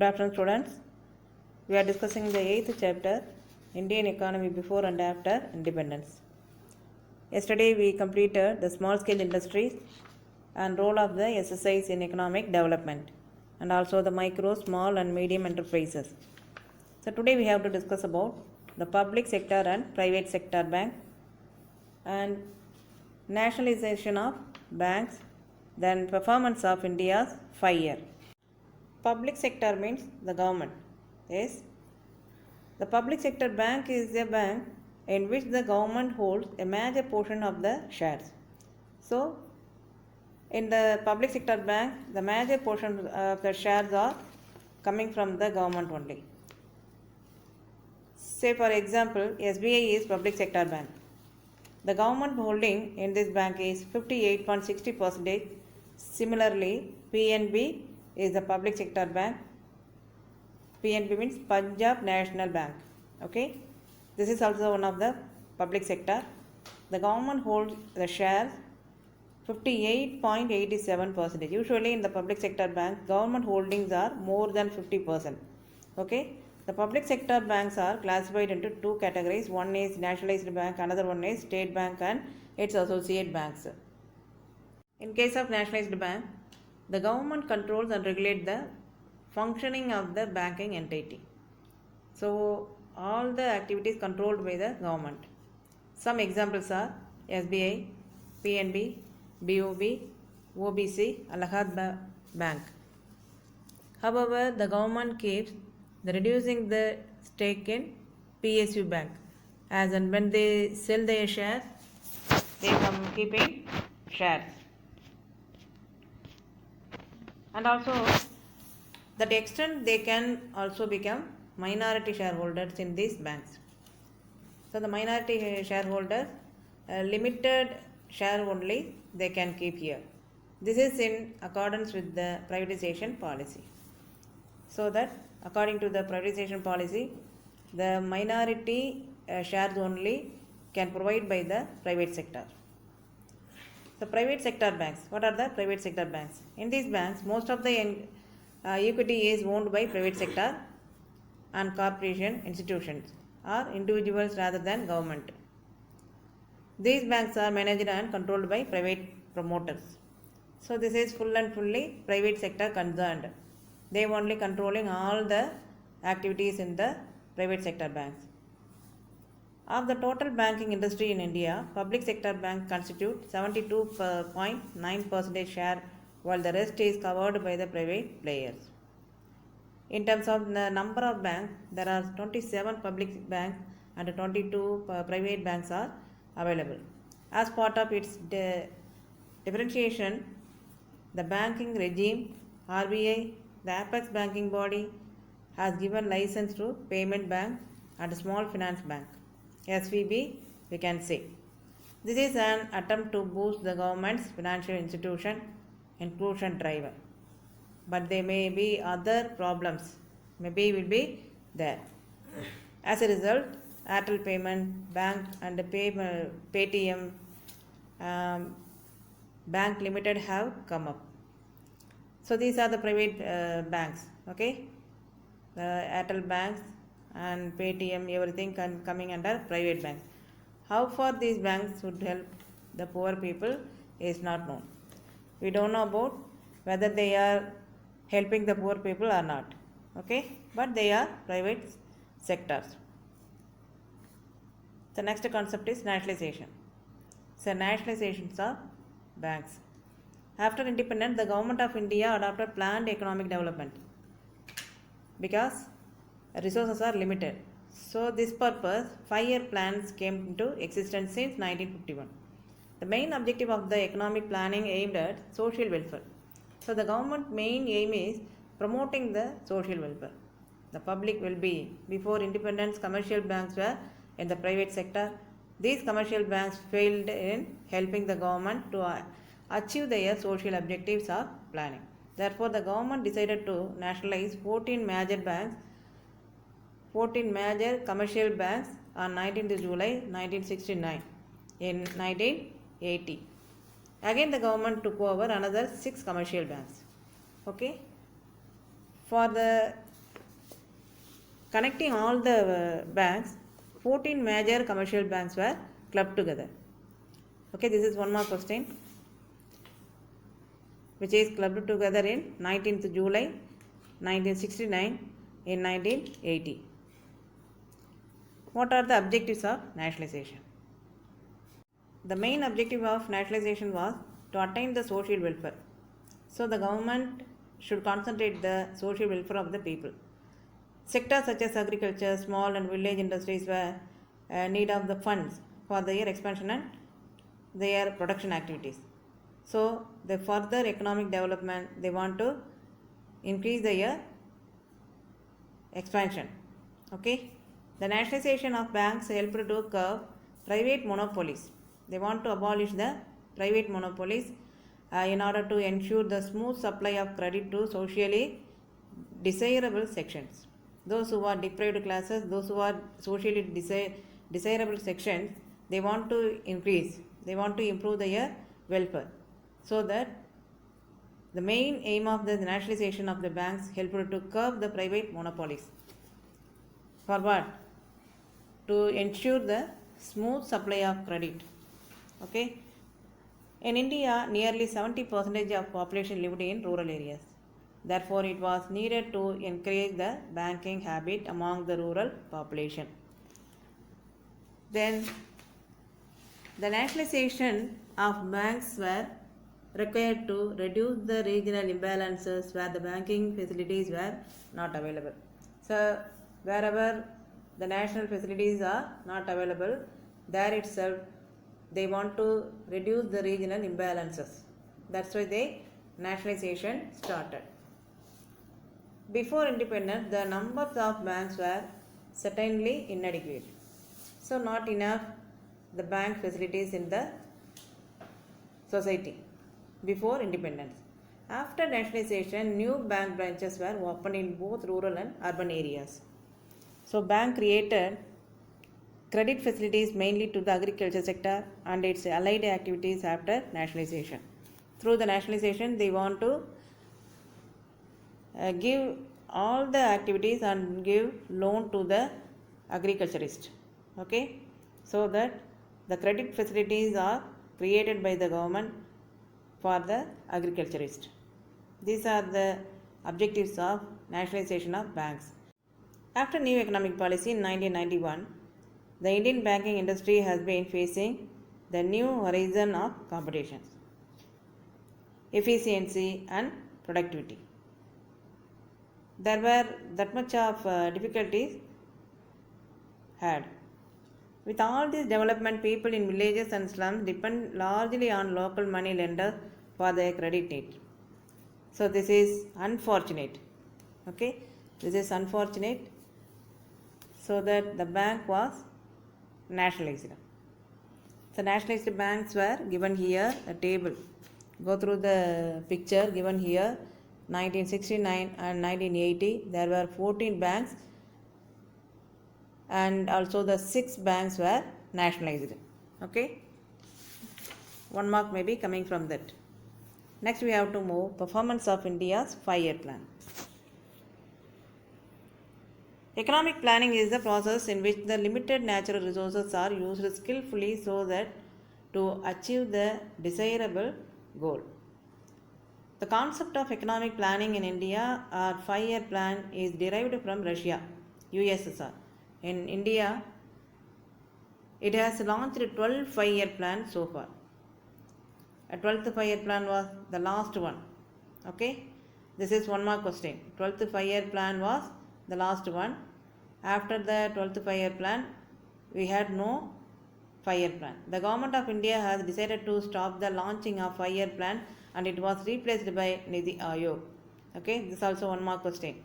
Good afternoon, students. We are discussing the 8th chapter, Indian economy before and after independence. Yesterday we completed the small scale industries and role of the SSIs in economic development, and also the micro, small and medium enterprises. So today we have to discuss about the public sector and private sector bank and nationalization of banks, then performance of India's 5-year. Public sector means the government. Yes. The public sector bank is a bank in which the government holds a major portion of the shares. So, in the public sector bank, the major portion of the shares are coming from the government only. Say for example, SBI is public sector bank. The government holding in this bank is 58.60%. Similarly, PNB is the public sector bank. PNB means Punjab National Bank. Okay, this is also one of the public sector. The government holds the shares 58.87%. Usually in the public sector bank, government holdings are more than 50%. Okay, the public sector banks are classified into two categories. One is nationalized bank, another one is state bank and its associate banks. In case of nationalized bank, the government controls and regulates the functioning of the banking entity. So, all the activities controlled by the government. Some examples are SBI, PNB, BOB, OBC, Allahabad Bank. However, the government keeps reducing the stake in PSU Bank, as and when they sell their shares, they come keeping shares. And also, that extent they can also become minority shareholders in these banks. So the minority shareholders, limited share only they can keep here. This is in accordance with the privatization policy. So that according to the privatization policy, the minority shares only can provide by the private sector. The private sector banks. What are the private sector banks? In these banks, most of the equity is owned by private sector and corporation institutions or individuals rather than government. These banks are managed and controlled by private promoters. So this is full and fully private sector concerned. They only controlling all the activities in the private sector banks. Of the total banking industry in India, public sector banks constitute 72.9% share, while the rest is covered by the private players. In terms of the number of banks, there are 27 public banks and 22 private banks are available. As part of its differentiation, the banking regime, RBI, the apex banking body, has given license to payment bank and small finance bank. SVB, we can say. This is an attempt to boost the government's financial institution inclusion drive. But there may be other problems, maybe will be there. As a result, Airtel Payment Bank and Paytm Bank Limited have come up. So these are the private banks. Okay, the Airtel banks and Paytm, everything coming under private banks. How far these banks would help the poor people is not known. We don't know about whether they are helping the poor people or not. Okay, but they are private sectors. The next concept is nationalization. So nationalizations of banks. After independence, the government of India adopted planned economic development because resources are limited. So this purpose, 5-year plans came into existence since 1951. The main objective of the economic planning aimed at social welfare. So the government main aim is promoting the social welfare, the public well-being. Before independence, commercial banks were in the private sector. These commercial banks failed in helping the government to achieve their social objectives of planning. Therefore, the government decided to nationalize 14 major commercial banks on 19th July 1969. In 1980, again the government took over another 6 commercial banks. Okay, for the Connecting all the banks, 14 major commercial banks were clubbed together. Okay, this is one more question, which is clubbed together in 19th July 1969 in 1980. What are the objectives of nationalization? The main objective of nationalization was to attain the social welfare. So the government should concentrate the social welfare of the people. Sectors such as agriculture, small and village industries were need of the funds for their expansion and their production activities. So the further economic development, they want to increase their expansion. Okay, the nationalization of banks helped to curb private monopolies. They want to abolish the private monopolies in order to ensure the smooth supply of credit to socially desirable sections. Those who are deprived classes, those who are socially desirable sections, they want to increase, they want to improve their welfare. So that the main aim of the nationalization of the banks helped to curb the private monopolies. For what? To ensure the smooth supply of credit. Okay. In India, nearly 70% of population lived in rural areas. Therefore, it was needed to encourage the banking habit among the rural population. Then, the nationalization of banks were required to reduce the regional imbalances where the banking facilities were not available. So, wherever the national facilities are not available, there itself they want to reduce the regional imbalances. That's why the nationalization started. Before independence, the numbers of banks were certainly inadequate. So not enough the bank facilities in the society before independence. After nationalization, new bank branches were opened in both rural and urban areas. So bank created credit facilities mainly to the agriculture sector and its allied activities after nationalization. Through the nationalization, they want to give all the activities and give loan to the agriculturist. Okay, so that the credit facilities are created by the government for the agriculturist. These are the objectives of nationalization of banks. After new economic policy in 1991, the Indian banking industry has been facing the new horizon of competition, efficiency and productivity. There were that much of difficulties had. With all this development, people in villages and slums depend largely on local money lenders for their credit need. So this is unfortunate. Okay, this is unfortunate. So that the bank was nationalized. So nationalized banks were given here a table. Go through the picture given here. 1969 and 1980 there were 14 banks and also the 6 banks were nationalized. Okay, 1 mark may be coming from that. Next we have to move performance of India's 5-year plan. Economic planning is the process in which the limited natural resources are used skillfully so that to achieve the desirable goal. The concept of economic planning in India or 5-year plan is derived from Russia, USSR. In India, it has launched 12 5-year plans so far. A 12th 5-year plan was the last one. Okay, this is 1 mark question. 12th 5-year plan was the last one. After the 12th 5-year plan, we had no 5-year plan. The government of India has decided to stop the launching of 5-year plan and it was replaced by Niti Aayog. Okay, this is also 1 mark question.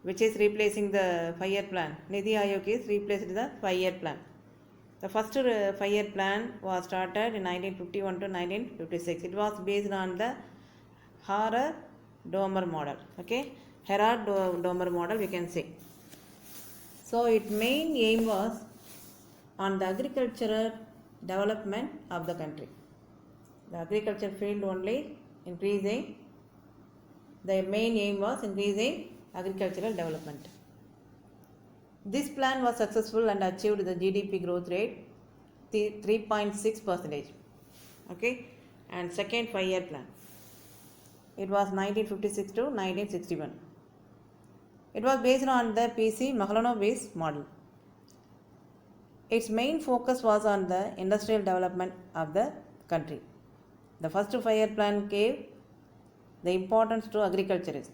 Which is replacing the 5-year plan? Niti Aayog is replaced the 5-year plan. The first 5-year plan was started in 1951 to 1956. It was based on the Harrod-Domar model. Okay, Harrod-Domar model we can say. So its main aim was on the agricultural development of the country. The agriculture field only increasing. The main aim was increasing agricultural development. This plan was successful and achieved the GDP growth rate 3.6%. Okay, and second 5-year plan. It was 1956 to 1961. It was based on the PC Mahalanobis model. Its main focus was on the industrial development of the country. The first 5-year plan gave the importance to agricultural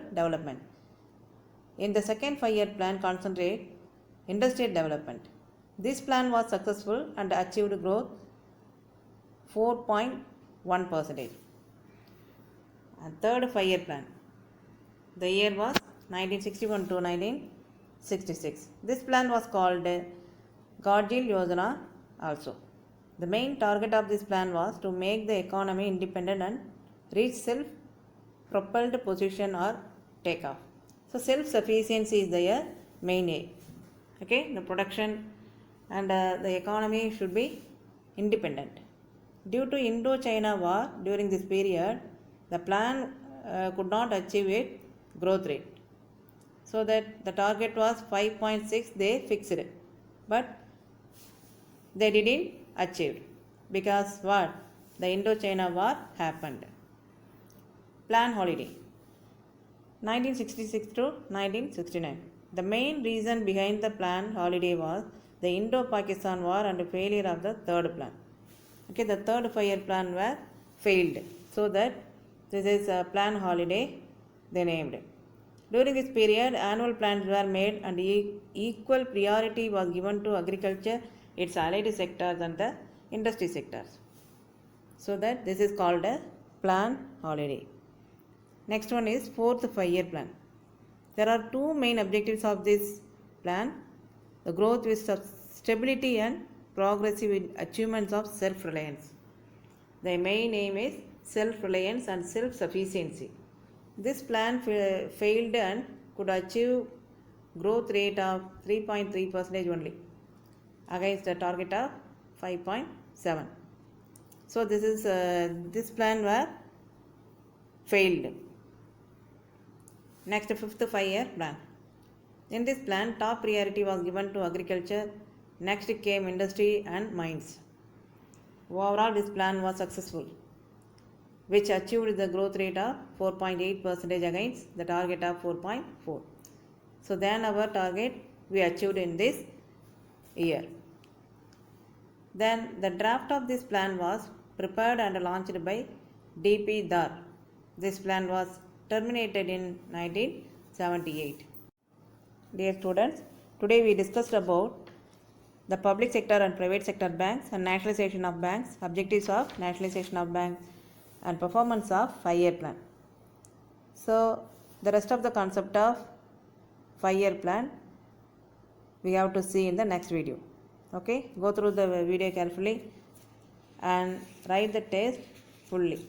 development. In the second 5-year plan, concentrate industrial development. This plan was successful and achieved growth 4.1%. And third 5-year plan. The year was 1961 to 1966. This plan was called Gargil Yojana also. The main target of this plan was to make the economy independent and reach self-propelled position or takeoff. So self-sufficiency is the main aim. Okay, the production and the economy should be independent. Due to Indo-China war during this period, the plan could not achieve its growth rate. So that the target was 5.6 they fixed, but they didn't achieve because what? The Indo-China war happened. Plan holiday 1966 to 1969. The main reason behind the plan holiday was the Indo-Pakistan war and the failure of the third plan. Okay, the third 5-year plan was failed. So that this is a plan holiday they named. During this period, annual plans were made and equal priority was given to agriculture, its allied sectors and the industry sectors. So that this is called a plan holiday. Next one is fourth 5-year plan. There are two main objectives of this plan. The growth with stability and progressive achievements of self-reliance. The main aim is self-reliance and self-sufficiency. This plan failed and could achieve growth rate of 3.3% only against a target of 5.7. So this plan was failed. Next, fifth 5-year plan. In this plan, top priority was given to agriculture. Next came industry and mines. Overall, this plan was successful, which achieved the growth rate of 4.8% against the target of 4.4. So then our target we achieved in this year. Then the draft of this plan was prepared and launched by D.P. Dar. This plan was terminated in 1978. Dear students, today we discussed about the public sector and private sector banks and nationalization of banks, objectives of nationalization of banks and performance of 5-year plan. So the rest of the concept of 5-year plan we have to see in the next video. Okay, go through the video carefully and write the test fully.